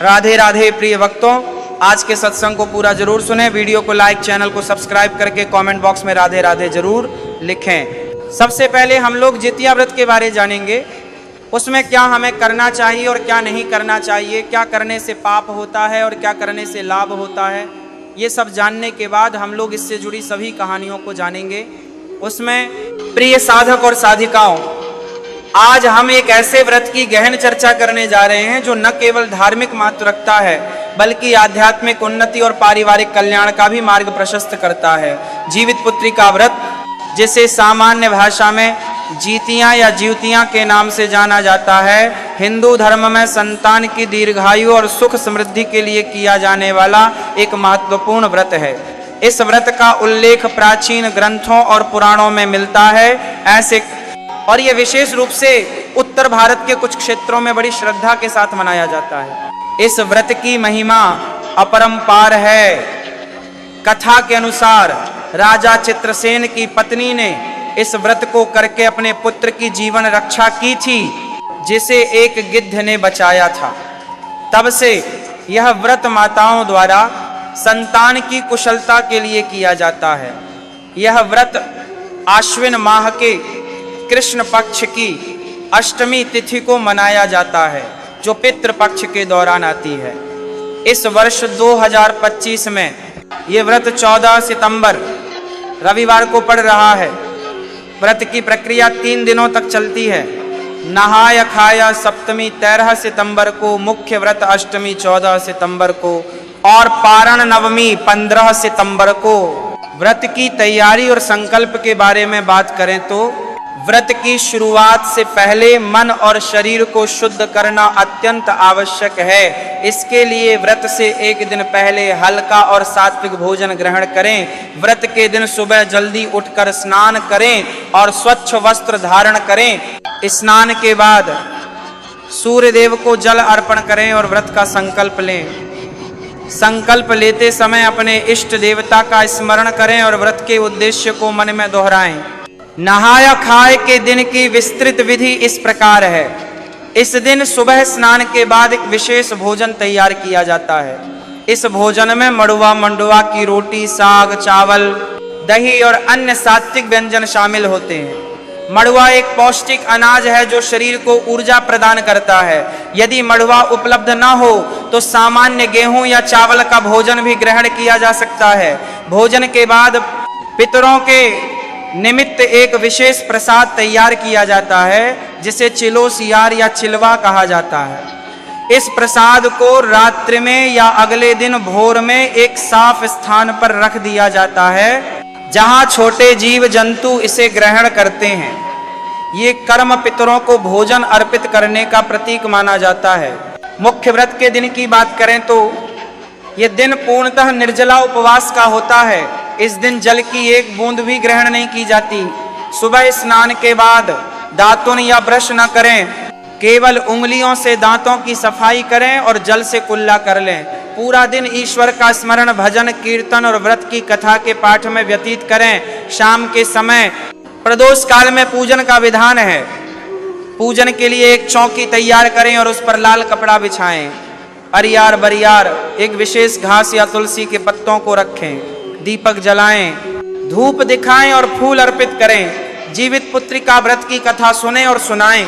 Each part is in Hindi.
राधे राधे प्रिय भक्तों, आज के सत्संग को पूरा जरूर सुने। वीडियो को लाइक, चैनल को सब्सक्राइब करके कमेंट बॉक्स में राधे राधे जरूर लिखें। सबसे पहले हम लोग जितिया व्रत के बारे जानेंगे, उसमें क्या हमें करना चाहिए और क्या नहीं करना चाहिए, क्या करने से पाप होता है और क्या करने से लाभ होता है। ये सब जानने के बाद हम लोग इससे जुड़ी सभी कहानियों को जानेंगे। उसमें प्रिय साधक और साधिकाओं, आज हम एक ऐसे व्रत की गहन चर्चा करने जा रहे हैं जो न केवल धार्मिक महत्व रखता है बल्कि आध्यात्मिक उन्नति और पारिवारिक कल्याण का भी मार्ग प्रशस्त करता है। जीवित पुत्री का व्रत, जिसे सामान्य भाषा में जीतियां या जीवतियां के नाम से जाना जाता है, हिंदू धर्म में संतान की दीर्घायु और सुख समृद्धि के लिए किया जाने वाला एक महत्वपूर्ण व्रत है। इस व्रत का उल्लेख प्राचीन ग्रंथों और पुराणों में मिलता है। ऐसे और यह विशेष रूप से उत्तर भारत के कुछ क्षेत्रों में बड़ी श्रद्धा के साथ मनाया जाता है। इस व्रत की महिमा अपरंपार है। कथा के अनुसार राजा चित्रसेन की पत्नी ने इस व्रत को करके अपने पुत्र की जीवन रक्षा की थी, जिसे एक गिद्ध ने बचाया था। तब से यह व्रत माताओं द्वारा संतान की कुशलता के लिए किया जाता है। यह व्रत आश्विन माह के कृष्ण पक्ष की अष्टमी तिथि को मनाया जाता है, जो पितृ पक्ष के दौरान आती है। इस वर्ष 2025 में ये व्रत 14 सितंबर रविवार को पड़ रहा है। व्रत की प्रक्रिया 3 दिनों तक चलती है। नहाय खाया सप्तमी 13 सितंबर को, मुख्य व्रत अष्टमी 14 सितंबर को और पारण नवमी 15 सितंबर को। व्रत की तैयारी और संकल्प के बारे में बात करें तो व्रत की शुरुआत से पहले मन और शरीर को शुद्ध करना अत्यंत आवश्यक है। इसके लिए व्रत से एक दिन पहले हल्का और सात्विक भोजन ग्रहण करें। व्रत के दिन सुबह जल्दी उठकर स्नान करें और स्वच्छ वस्त्र धारण करें। स्नान के बाद सूर्य देव को जल अर्पण करें और व्रत का संकल्प लें। संकल्प लेते समय अपने इष्ट देवता का स्मरण करें और व्रत के उद्देश्य को मन में दोहराएं। नहाया खाए के दिन की विस्तृत विधि इस प्रकार है। इस दिन सुबह स्नान के बाद एक विशेष भोजन तैयार किया जाता है। इस भोजन में मड़ुआ मंडुआ की रोटी, साग, चावल, दही और अन्य सात्विक व्यंजन शामिल होते हैं। मड़ुआ एक पौष्टिक अनाज है जो शरीर को ऊर्जा प्रदान करता है। यदि मड़ुआ उपलब्ध न हो तो सामान्य गेहूं या चावल का भोजन भी ग्रहण किया जा सकता है। भोजन के बाद पितरों के निमित्त एक विशेष प्रसाद तैयार किया जाता है, जिसे चिलोसियार या चिलवा कहा जाता है। इस प्रसाद को रात्रि में या अगले दिन भोर में एक साफ स्थान पर रख दिया जाता है, जहां छोटे जीव जंतु इसे ग्रहण करते हैं। ये कर्म पितरों को भोजन अर्पित करने का प्रतीक माना जाता है। मुख्य व्रत के दिन की बात करें तो यह दिन पूर्णतः निर्जला उपवास का होता है। इस दिन जल की एक बूंद भी ग्रहण नहीं की जाती। सुबह स्नान के बाद दातुन या ब्रश न करें, केवल उंगलियों से दांतों की सफाई करें और जल से कुल्ला कर लें। पूरा दिन ईश्वर का स्मरण, भजन, कीर्तन और व्रत की कथा के पाठ में व्यतीत करें। शाम के समय प्रदोष काल में पूजन का विधान है। पूजन के लिए एक चौकी तैयार करें और उस पर लाल कपड़ा बिछाएं। अरियार बरियार एक विशेष घास या तुलसी के पत्तों को रखें। दीपक जलाएं, धूप दिखाएं और फूल अर्पित करें। जीवित पुत्री का व्रत की कथा सुने और सुनाएं।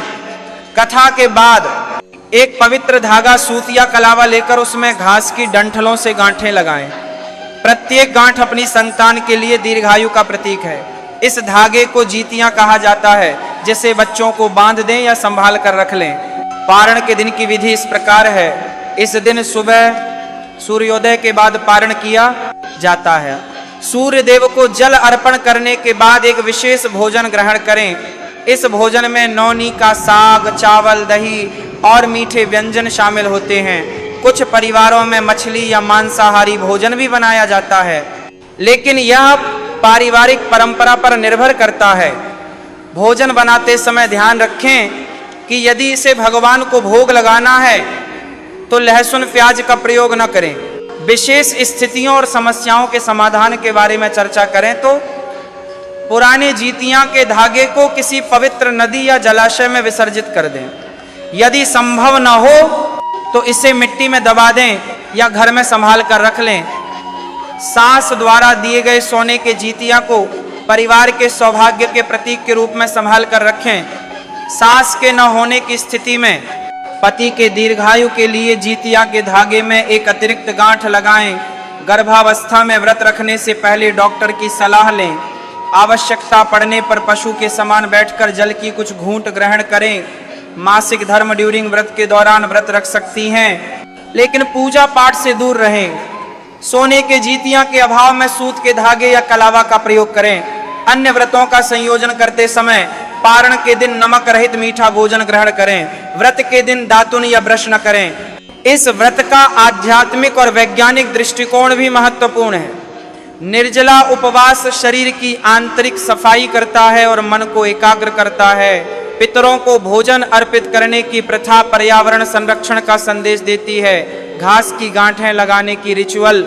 कथा के बाद एक पवित्र धागा, सूत या कलावा लेकर उसमें घास की डंठलों से गांठें लगाएं। प्रत्येक गांठ अपनी संतान के लिए दीर्घायु का प्रतीक है। इस धागे को जीतियां कहा जाता है, जिसे बच्चों को बांध दें या संभाल कर रख लें। पारण के दिन की विधि इस प्रकार है। इस दिन सुबह सूर्योदय के बाद पारण किया जाता है। सूर्य देव को जल अर्पण करने के बाद एक विशेष भोजन ग्रहण करें। इस भोजन में नौनी का साग, चावल, दही और मीठे व्यंजन शामिल होते हैं। कुछ परिवारों में मछली या मांसाहारी भोजन भी बनाया जाता है, लेकिन यह पारिवारिक परंपरा पर निर्भर करता है। भोजन बनाते समय ध्यान रखें कि यदि इसे भगवान को भोग लगाना है तो लहसुन प्याज का प्रयोग न करें। विशेष स्थितियों और समस्याओं के समाधान के बारे में चर्चा करें तो पुराने जीतियां के धागे को किसी पवित्र नदी या जलाशय में विसर्जित कर दें। यदि संभव न हो तो इसे मिट्टी में दबा दें या घर में संभाल कर रख लें। सास द्वारा दिए गए सोने के जीतिया को परिवार के सौभाग्य के प्रतीक के रूप में संभाल कर रखें। सास के न होने की स्थिति में पति के दीर्घायु के लिए जीतिया के धागे में एक अतिरिक्त गांठ लगाएं। गर्भावस्था में व्रत रखने से पहले डॉक्टर की सलाह लें। आवश्यकता पड़ने पर पशु के समान बैठकर जल की कुछ घूंट ग्रहण करें। मासिक धर्म ड्यूरिंग व्रत के दौरान व्रत रख सकती हैं, लेकिन पूजा पाठ से दूर रहें। सोने के जीतिया के अभाव में सूत के धागे या कलावा का प्रयोग करें। अन्य व्रतों का संयोजन करते समय पारण के दिन नमक रहित मीठा भोजन ग्रहण करें। व्रत के दिन दातुन या ब्रश न करें। इस व्रत का आध्यात्मिक और वैज्ञानिक दृष्टिकोण भी महत्वपूर्ण है। निर्जला उपवास शरीर की आंतरिक सफाई करता है और मन को एकाग्र करता है। पितरों को भोजन अर्पित करने की प्रथा पर्यावरण संरक्षण का संदेश देती है। घास की गांठें लगाने की रिचुअल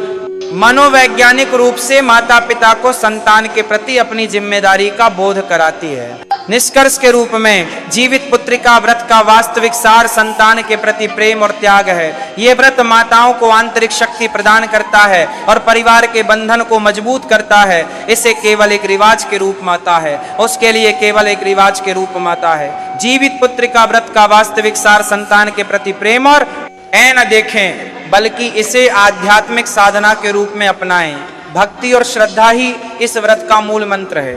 मनोवैज्ञानिक रूप से माता पिता को संतान के प्रति अपनी जिम्मेदारी का बोध कराती है। निष्कर्ष के रूप में जीवित पुत्रिका व्रत का वास्तविक सार संतान के प्रति प्रेम और त्याग है। ये व्रत माताओं को आंतरिक शक्ति प्रदान करता है और परिवार के बंधन को मजबूत करता है। इसे केवल एक रिवाज के रूप माता है, उसके लिए केवल एक रिवाज के रूप माता है। जीवित पुत्रिका व्रत का वास्तविक सार संतान के प्रति प्रेम और न देखें, बल्कि इसे आध्यात्मिक साधना के रूप में अपनाएं। भक्ति और श्रद्धा ही इस व्रत का मूल मंत्र है।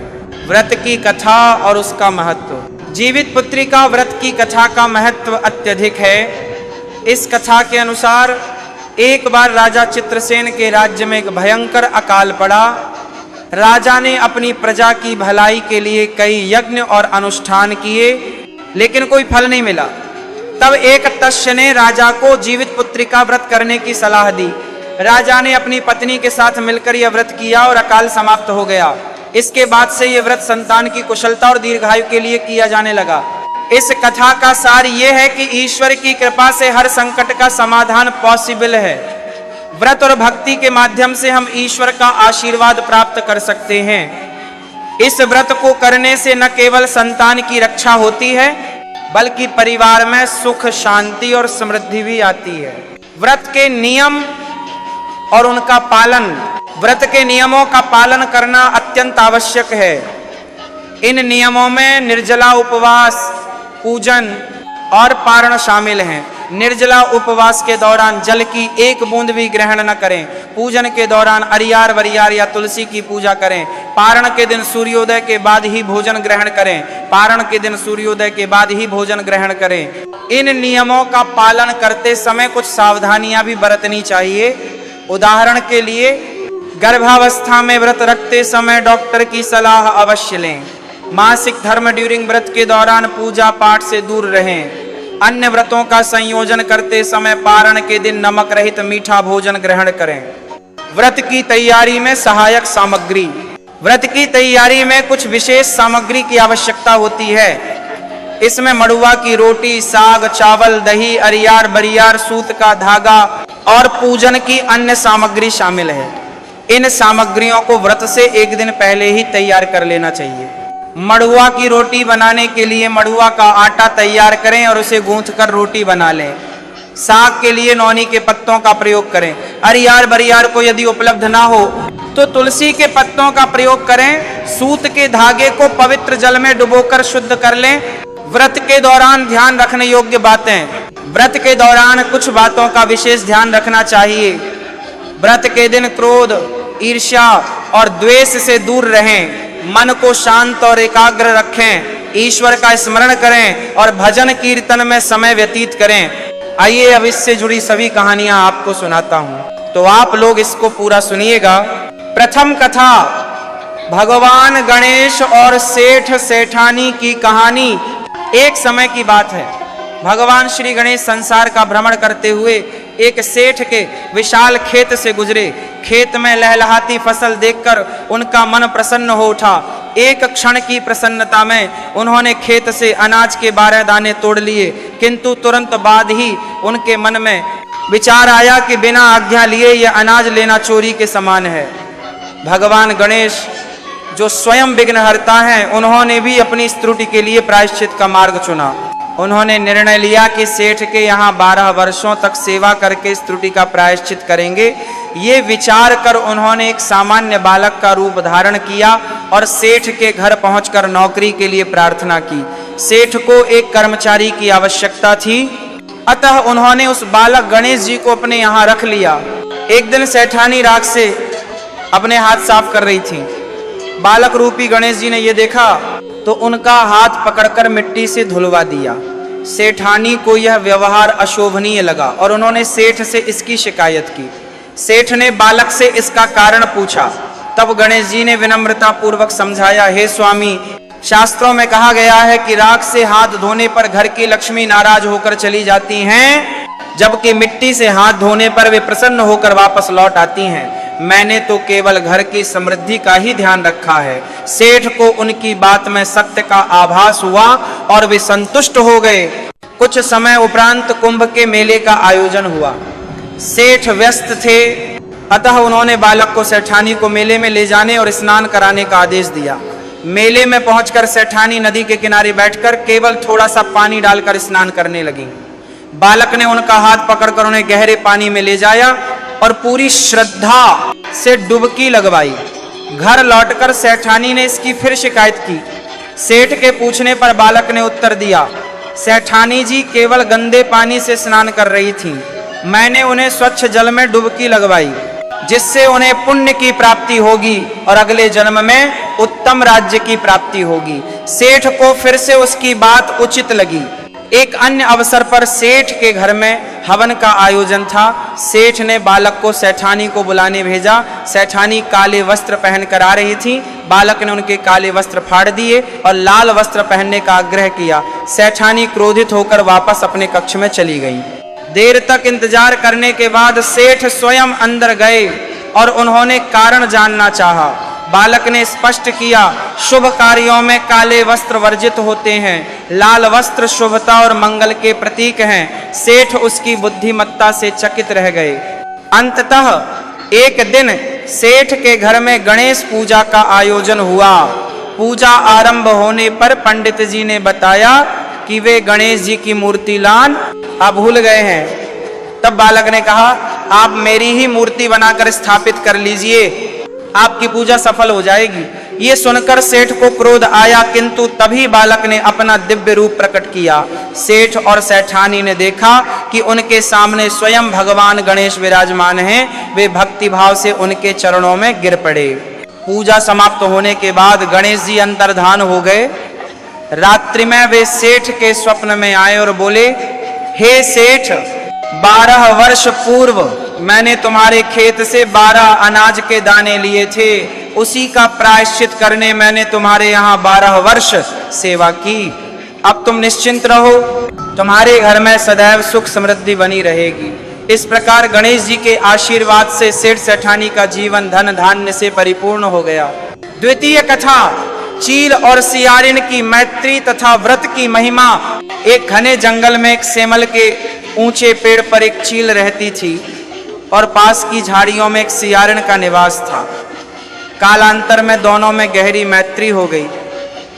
व्रत की कथा और उसका महत्व। जीवित पुत्रिका व्रत की कथा का महत्व अत्यधिक है। इस कथा के अनुसार एक बार राजा चित्रसेन के राज्य में एक भयंकर अकाल पड़ा। राजा ने अपनी प्रजा की भलाई के लिए कई यज्ञ और अनुष्ठान किए, लेकिन कोई फल नहीं मिला। तब एक तस्य ने राजा को जीवित पुत्रिका व्रत करने की सलाह दी। राजा ने अपनी पत्नी के साथ मिलकर यह व्रत किया और अकाल समाप्त हो गया। इसके बाद से यह व्रत संतान की कुशलता और दीर्घायु के लिए किया जाने लगा। इस कथा का सार यह है कि ईश्वर की कृपा से हर संकट का समाधान पॉसिबल है। व्रत और भक्ति के माध्यम से हम ईश्वर का आशीर्वाद प्राप्त कर सकते हैं। इस व्रत को करने से न केवल संतान की रक्षा होती है, बल्कि परिवार में सुख, शांति और समृद्धि भी आती है। व्रत के नियम और उनका पालन, व्रत के नियमों का पालन करना अत्यंत आवश्यक है। इन नियमों में निर्जला उपवास, पूजन और पारण शामिल हैं। निर्जला उपवास के दौरान जल की एक बूंद भी ग्रहण न करें। पूजन के दौरान अरियार, वरियार या तुलसी की पूजा करें। पारण के दिन सूर्योदय के बाद ही भोजन ग्रहण करें। पारण के दिन सूर्योदय के बाद ही भोजन ग्रहण करें। इन नियमों का पालन करते समय कुछ सावधानियां भी बरतनी चाहिए। उदाहरण के लिए, गर्भावस्था में व्रत रखते समय डॉक्टर की सलाह अवश्य लें। मासिक धर्म ड्यूरिंग व्रत के दौरान पूजा पाठ से दूर रहें। अन्य व्रतों का संयोजन करते समय पारण के दिन नमक रहित मीठा भोजन ग्रहण करें। व्रत की तैयारी में सहायक सामग्री। व्रत की तैयारी में कुछ विशेष सामग्री की आवश्यकता होती है। इसमें मड़ुआ की रोटी, साग, चावल, दही, अरियार, बरियार, सूत का धागा और पूजन की अन्य सामग्री शामिल है। इन सामग्रियों को व्रत से एक दिन पहले ही तैयार कर लेना चाहिए। मड़ुआ की रोटी बनाने के लिए मड़ुआ का आटा तैयार करें और उसे गूंथ कर रोटी बना लें। साग के लिए नौनी के पत्तों का प्रयोग करें। अरियार, बरियार को यदि उपलब्ध ना हो तो तुलसी के पत्तों का प्रयोग करें। सूत के धागे को पवित्र जल में डुबोकर शुद्ध कर लें। व्रत के दौरान ध्यान रखने योग्य बातें। व्रत के दौरान कुछ बातों का विशेष ध्यान रखना चाहिए। व्रत के दिन क्रोध, ईर्ष्या और द्वेष से दूर रहें। मन को शांत और एकाग्र रखें। ईश्वर का स्मरण करें और भजन कीर्तन में समय व्यतीत करें। आइए अब इससे जुड़ी सभी कहानियां आपको सुनाता हूं, तो आप लोग इसको पूरा सुनिएगा। प्रथम कथा, भगवान गणेश और सेठ सेठानी की कहानी। एक समय की बात है। भगवान श्री गणेश संसार का भ्रमण करते हुए एक सेठ के विशाल खेत से गुजरे। खेत में लहलहाती फसल देखकर उनका मन प्रसन्न हो उठा। एक क्षण की प्रसन्नता में उन्होंने खेत से अनाज के 12 दाने तोड़ लिए, किंतु तुरंत बाद ही उनके मन में विचार आया कि बिना आज्ञा लिए यह अनाज लेना चोरी के समान है। भगवान गणेश जो स्वयं विघ्नहर्ता हैं, उन्होंने भी अपनी इस त्रुटि के लिए प्रायश्चित का मार्ग चुना। उन्होंने निर्णय लिया कि सेठ के यहाँ 12 वर्षों तक सेवा करके इस त्रुटि का प्रायश्चित करेंगे। ये विचार कर उन्होंने एक सामान्य बालक का रूप धारण किया और सेठ के घर पहुंचकर नौकरी के लिए प्रार्थना की। सेठ को एक कर्मचारी की आवश्यकता थी, अतः उन्होंने उस बालक गणेश जी को अपने यहाँ रख लिया। एक दिन सेठानी राख से अपने हाथ साफ कर रही थी। बालक रूपी गणेश जी ने यह देखा तो उनका हाथ पकड़कर मिट्टी से धुलवा दिया। सेठानी को यह व्यवहार अशोभनीय लगा और उन्होंने सेठ से इसकी शिकायत की। सेठ ने बालक से इसका कारण पूछा। तब गणेश जी ने विनम्रता पूर्वक समझाया, हे स्वामी, शास्त्रों में कहा गया है कि राख से हाथ धोने पर घर की लक्ष्मी नाराज होकर चली जाती हैं, जबकि मिट्टी से हाथ धोने पर वे प्रसन्न होकर वापस लौट आती हैं। मैंने तो केवल घर की समृद्धि का ही ध्यान रखा है। सेठ को उनकी बात में सत्य का आभास हुआ और वे संतुष्ट हो गए। कुछ समय उपरांत कुंभ के मेले का आयोजन हुआ। सेठ व्यस्त थे, अतः उन्होंने बालक को सेठानी को मेले में ले जाने और स्नान कराने का आदेश दिया। मेले में पहुंचकर सेठानी नदी के किनारे बैठकर केवल थोड़ा सा पानी डालकर स्नान करने लगी। बालक ने उनका हाथ पकड़कर उन्हें गहरे पानी में ले जाया और पूरी श्रद्धा से डुबकी लगवाई। घर लौटकर सेठानी ने इसकी फिर शिकायत की। सेठ के पूछने पर बालक ने उत्तर दिया, सेठानी जी केवल गंदे पानी से स्नान कर रही थी। मैंने उन्हें स्वच्छ जल में डुबकी लगवाई, जिससे उन्हें पुण्य की प्राप्ति होगी और अगले जन्म में उत्तम राज्य की प्राप्ति होगी। सेठ को फिर से उसकी बात उचित लगी। एक अन्य अवसर पर सेठ के घर में हवन का आयोजन था। सेठ ने बालक को सेठानी को बुलाने भेजा। सेठानी काले वस्त्र पहनकर आ रही थी। बालक ने उनके काले वस्त्र फाड़ दिए और लाल वस्त्र पहनने का आग्रह किया। सेठानी क्रोधित होकर वापस अपने कक्ष में चली गई। देर तक इंतजार करने के बाद सेठ स्वयं अंदर गए और उन्होंने कारण जानना चाहा। बालक ने स्पष्ट किया, शुभ कार्यों में काले वस्त्र वर्जित होते हैं, लाल वस्त्र शुभता और मंगल के प्रतीक हैं। सेठ उसकी बुद्धिमत्ता से चकित रह गए। अंततः एक दिन सेठ के घर में गणेश पूजा का आयोजन हुआ। पूजा आरंभ होने पर पंडित जी ने बताया कि वे गणेश जी की मूर्ति लान आप भूल गए हैं। तब बालक ने कहा, आप मेरी ही मूर्ति बनाकर स्थापित कर लीजिए, आपकी पूजा सफल हो जाएगी। ये सुनकर सेठ को क्रोध आया, किंतु तभी बालक ने अपना दिव्य रूप प्रकट किया। सेठ और सेठानी ने देखा कि उनके सामने स्वयं भगवान गणेश विराजमान हैं। वे भक्ति भाव से उनके चरणों में गिर पड़े। पूजा समाप्त होने के बाद गणेश जी अंतर्धान हो गए। रात्रि में वे सेठ के स्वप्न में आए और बोले, हे सेठ, 12 वर्ष पूर्व मैंने तुम्हारे खेत से 12 अनाज के दाने लिए थे। उसी का प्रायश्चित करने मैंने तुम्हारे यहाँ 12 वर्ष सेवा की। अब तुम निश्चिंत रहो, तुम्हारे घर में सदैव सुख समृद्धि बनी रहेगी। इस प्रकार गणेश जी के आशीर्वाद से सेठ सेठानी का जीवन धन धान्य से परिपूर्ण हो गया। द्वितीय कथा, चील और सियारिन की मैत्री तथा व्रत की महिमा। एक घने जंगल में एक सेमल के ऊंचे पेड़ पर एक चील रहती थी और पास की झाड़ियों में एक सियारिन का निवास था। कालांतर में दोनों में गहरी मैत्री हो गई।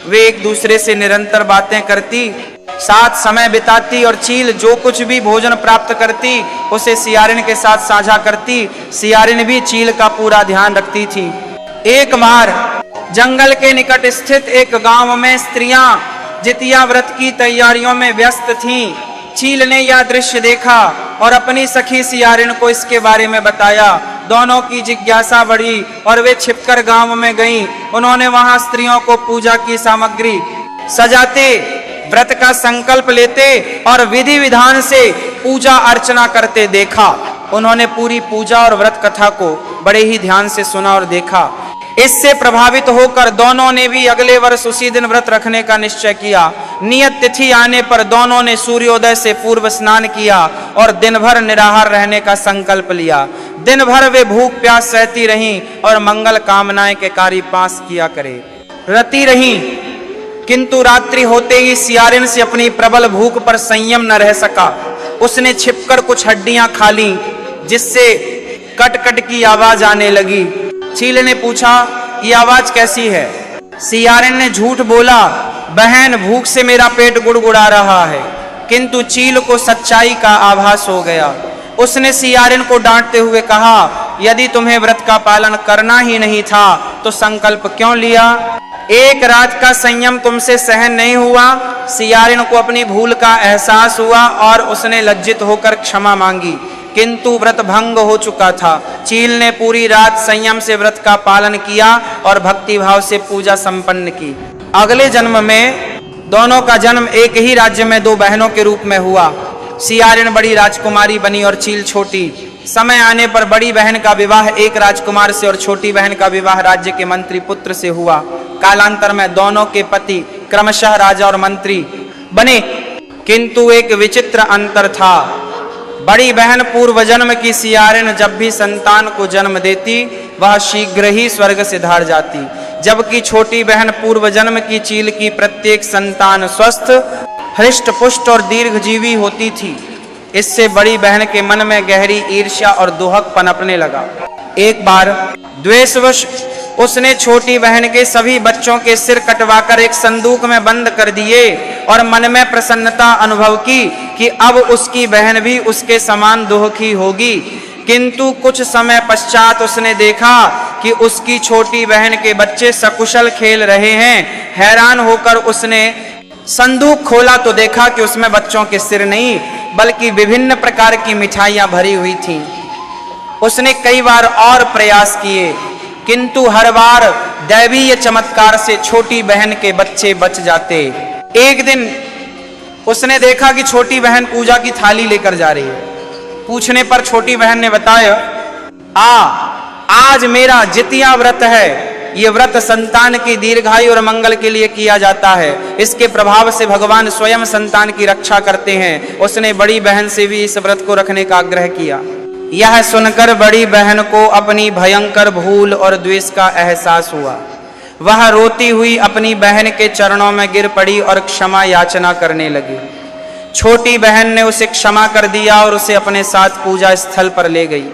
वे एक दूसरे से निरंतर बातें करती, साथ समय बिताती और चील जो कुछ भी भोजन प्राप्त करती उसे सियारिन के साथ साझा करती। सियारिन भी चील का पूरा ध्यान रखती थी। एक बार जंगल के निकट स्थित एक गांव में स्त्रियां जितिया व्रत की तैयारियों में व्यस्त थीं। चील ने यह दृश्य देखा और अपनी सखी सियारिन को इसके बारे में बताया। दोनों की जिज्ञासा बढ़ी और वे छिपकर गांव में गईं। उन्होंने वहां स्त्रियों को पूजा की सामग्री सजाते, व्रत का संकल्प लेते और विधि विधान से पूजा अर्चना करते देखा। उन्होंने पूरी पूजा और व्रत कथा को बड़े ही ध्यान से सुना और देखा। इससे प्रभावित होकर दोनों ने भी अगले वर्ष उसी दिन व्रत रखने का निश्चय किया। नियत तिथि आने पर दोनों ने सूर्योदय से पूर्व स्नान किया और दिन भर निराहार रहने का संकल्प लिया। दिन भर वे भूख प्यास सहती रहीं और मंगल कामनाएं के कार्य पास किया करे रती रहीं। किंतु रात्रि होते ही सियारिन से अपनी प्रबल भूख पर संयम न रह सका। उसने छिपकर कुछ हड्डियां खा ली, जिससे कट-कट की आवाज आने लगी। चील ने पूछा, ये आवाज कैसी है? सियारिन ने झूठ बोला, बहन भूख से मेरा पेट गुड़गुड़ा रहा है। किंतु चील को सच्चाई का आभास हो गया। उसने सियारिन को डांटते हुए कहा, यदि तुम्हें व्रत का पालन करना ही नहीं था तो संकल्प क्यों लिया? एक रात का संयम तुमसे सहन नहीं हुआ। सियारिन को अपनी भूल का एहसास हुआ और उसने लज्जित होकर क्षमा मांगी, किंतु व्रत भंग हो चुका था। चील ने पूरी रात संयम से व्रत का पालन किया और भक्ति भाव से पूजा संपन्न की। अगले जन्म में दोनों का जन्म एक ही राज्य में दो बहनों के रूप में हुआ। सियारिन बड़ी राजकुमारी बनी और चील छोटी। समय आने पर बड़ी बहन का विवाह एक राजकुमार से और छोटी बहन का विवाह राज्य के मंत्री पुत्र से हुआ। कालांतर में दोनों के पति क्रमशः राजा और मंत्री बने, किंतु एक विचित्र अंतर था। बड़ी बहन पूर्व जन्म की सियारिन जब भी संतान को जन्म देती वह शीघ्र ही स्वर्ग से धार जाती, जबकि छोटी बहन पूर्व जन्म की चील की प्रत्येक संतान स्वस्थ, हृष्ट पुष्ट और दीर्घजीवी होती थी। इससे बड़ी बहन के मन में गहरी ईर्ष्या और दुहक पनपने लगा। एक बार द्वेषवश उसने छोटी बहन के सभी बच्चों के सिर कटवाकर एक संदूक में बंद कर दिए और मन में प्रसन्नता अनुभव की कि अब उसकी बहन भी उसके समान दुखी होगी। किंतु कुछ समय पश्चात उसने देखा कि उसकी छोटी बहन के बच्चे सकुशल खेल रहे हैं। हैरान होकर उसने संदूक खोला तो देखा कि उसमें बच्चों के सिर नहीं बल्कि विभिन्न प्रकार की मिठाइयां भरी हुई थीं। उसने कई बार और प्रयास किए, किंतु हर बार दैवीय चमत्कार से छोटी बहन के बच्चे बच जाते। एक दिन उसने देखा कि छोटी बहन पूजा की थाली लेकर जा रही है। पूछने पर छोटी बहन ने बताया, आज मेरा जितिया व्रत है। ये व्रत संतान की दीर्घायु और मंगल के लिए किया जाता है। इसके प्रभाव से भगवान स्वयं संतान की रक्षा करते हैं। उसने बड़ी बहन से भी इस व्रत को रखने का आग्रह किया। यह सुनकर बड़ी बहन को अपनी भयंकर भूल और द्वेष का एहसास हुआ। वह रोती हुई अपनी बहन के चरणों में गिर पड़ी और क्षमा याचना करने लगी। छोटी बहन ने उसे क्षमा कर दिया और उसे अपने साथ पूजा स्थल पर ले गई।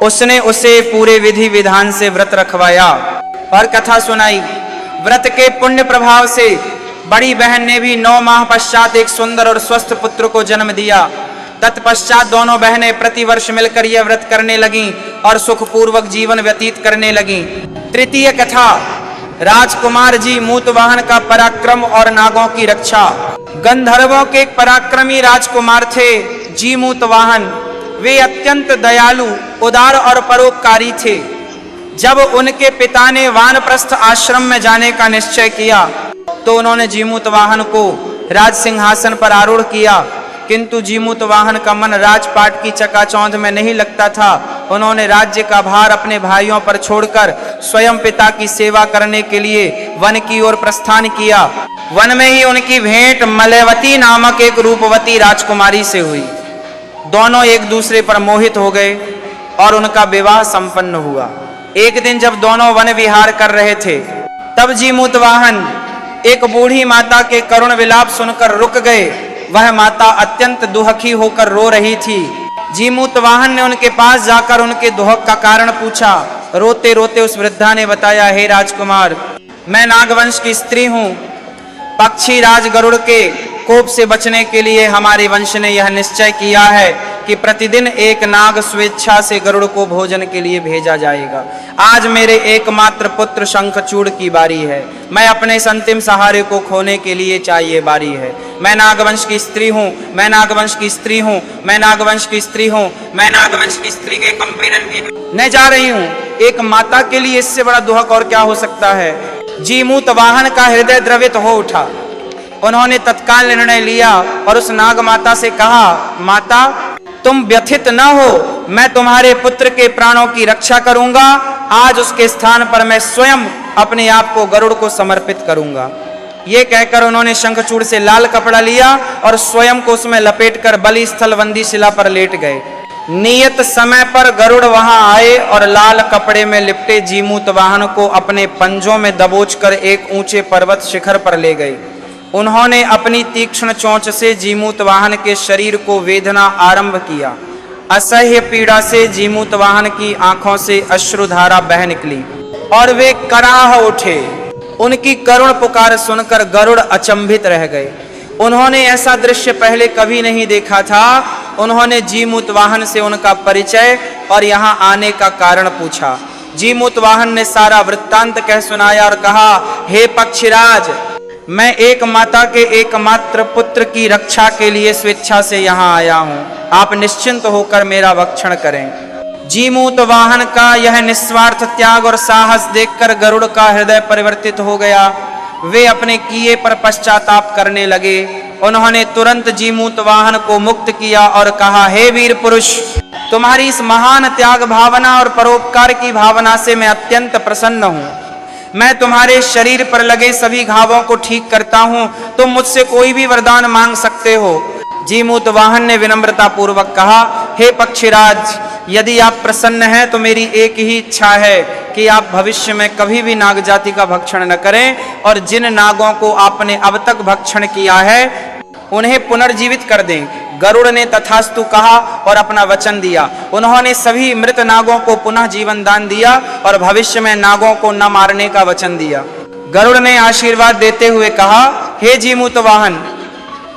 उसने उसे पूरे विधि विधान से व्रत रखवाया और कथा सुनाई। व्रत के पुण्य प्रभाव से बड़ी बहन ने भी 9 माह पश्चात एक सुंदर और स्वस्थ पुत्र को जन्म दिया। तत्पश्चात दोनों बहनें प्रतिवर्ष मिलकर यह व्रत करने लगीं और सुखपूर्वक जीवन व्यतीत करने लगीं। तृतीय कथा, राजकुमार जी मूतवाहन का पराक्रम और नागों की रक्षा। गंधर्वों के एक पराक्रमी राजकुमार थे जी मूतवाहन। वे अत्यंत दयालु, उदार और परोपकारी थे। जब उनके पिता ने वानप्रस्थ आश्रम में जाने का निश्चय किया तो उन्होंने जीमूतवाहन को राज सिंहासन पर आरूढ़ किया, किंतु जीमूतवाहन का मन राजपाट की चकाचौंध में नहीं लगता था। उन्होंने राज्य का भार अपने भाइयों पर छोड़कर स्वयं पिता की सेवा करने के लिए वन की ओर प्रस्थान किया। वन में ही उनकी भेंट मलयवती नामक एक रूपवती राजकुमारी से हुई। दोनों एक दूसरे पर मोहित हो गए और उनका विवाह संपन्न हुआ। एक दिन जब दोनों वन विहार कर रहे थे तब जीमूतवाहन एक बूढ़ी माता के करुण विलाप सुनकर रुक गए। वह माता अत्यंत दुखी होकर रो रही थी। जीमूतवाहन ने उनके पास जाकर उनके दुख का कारण पूछा। रोते रोते उस वृद्धा ने बताया, हे राजकुमार, मैं नागवंश की स्त्री हूँ। पक्षी राज गरुड़ के कोप से बचने के लिए हमारे वंश ने यह निश्चय किया है कि प्रतिदिन एक नाग स्वेच्छा से गरुड़ को भोजन के लिए भेजा जाएगा। आज मेरे एकमात्र पुत्र शंखचूड़ की बारी है। मैं अपने इस अंतिम सहारे को खोने के लिए चाहिए बारी है। मैं नागवंश की स्त्री हूँ, मैं नागवंश की स्त्री हूँ, मैं नागवंश की स्त्री हूँ, मैं नागवंश की स्त्री के कंपेरन मैं जा रही हूँ। एक माता के लिए इससे बड़ा दुख और क्या हो सकता है। जीमूतवाहन का हृदय द्रवित हो उठा। उन्होंने तत्काल निर्णय लिया और उस नाग माता से कहा, माता तुम व्यथित न हो, मैं तुम्हारे पुत्र के प्राणों की रक्षा करूंगा। आज उसके स्थान पर मैं स्वयं अपने आप को गरुड़ को समर्पित करूंगा। ये कहकर उन्होंने शंखचूड़ से लाल कपड़ा लिया और स्वयं को उसमें लपेटकर बलि स्थल वंदी शिला पर लेट गए। नियत समय पर गरुड़ वहां आए और लाल कपड़े में लिपटे जीमूतवाहन को अपने पंजों में दबोचकर एक ऊंचे पर्वत शिखर पर ले गए। उन्होंने अपनी तीक्ष्ण चोंच से जीमूतवाहन के शरीर को वेदना आरंभ किया। असह्य पीड़ा से जीमूतवाहन की आंखों से अश्रुधारा बह निकली और वे कराह उठे। उनकी करुण पुकार सुनकर गरुड़ अचंभित रह गए। उन्होंने ऐसा दृश्य पहले कभी नहीं देखा था। उन्होंने जीमूत वाहन से उनका परिचय और यहाँ आने का कारण पूछा। जीमूत वाहन ने सारा वृत्तांत कह सुनाया और कहा, हे पक्षीराज, मैं एक माता के एकमात्र पुत्र की रक्षा के लिए स्वेच्छा से यहाँ आया हूँ। आप निश्चिंत होकर मेरा भक्षण करें। जीमूत वाहन का यह निस्वार्थ त्याग और साहस देखकर गरुड़ का हृदय परिवर्तित हो गया। वे अपने किए पर पश्चाताप करने लगे। उन्होंने तुरंत जीमूत वाहन को मुक्त किया और कहा, हे वीर पुरुष, तुम्हारी इस महान त्याग भावना और परोपकार की भावना से मैं अत्यंत प्रसन्न हूँ। मैं तुम्हारे शरीर पर लगे सभी घावों को ठीक करता हूँ। तुम मुझसे कोई भी वरदान मांग सकते हो। जीमूत वाहन ने विनम्रता पूर्वक कहा, हे पक्षीराज, यदि आप प्रसन्न हैं तो मेरी एक ही इच्छा है कि आप भविष्य में कभी भी नाग जाति का भक्षण न करें और जिन नागों को आपने अब तक भक्षण किया है उन्हें पुनर्जीवित कर दें। गरुड़ ने तथास्तु कहा और अपना वचन दिया। उन्होंने सभी मृत नागों को पुनः जीवन दान दिया और भविष्य में नागों को न मारने का वचन दिया। गरुड़ ने आशीर्वाद देते हुए कहा, हे जीमूत वाहन,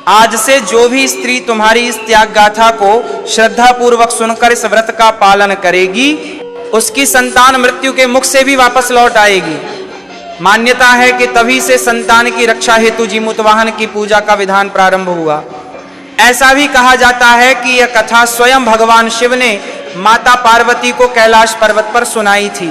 आज से जो भी स्त्री तुम्हारी इस त्याग गाथा को श्रद्धा पूर्वक सुनकर इस व्रत का पालन करेगी, उसकी संतान मृत्यु के मुख से भी वापस लौट आएगी। मान्यता है कि तभी से संतान की रक्षा हेतु जीमूत वाहन की पूजा का विधान प्रारंभ हुआ। ऐसा भी कहा जाता है कि यह कथा स्वयं भगवान शिव ने माता पार्वती को कैलाश पर्वत पर सुनाई थी।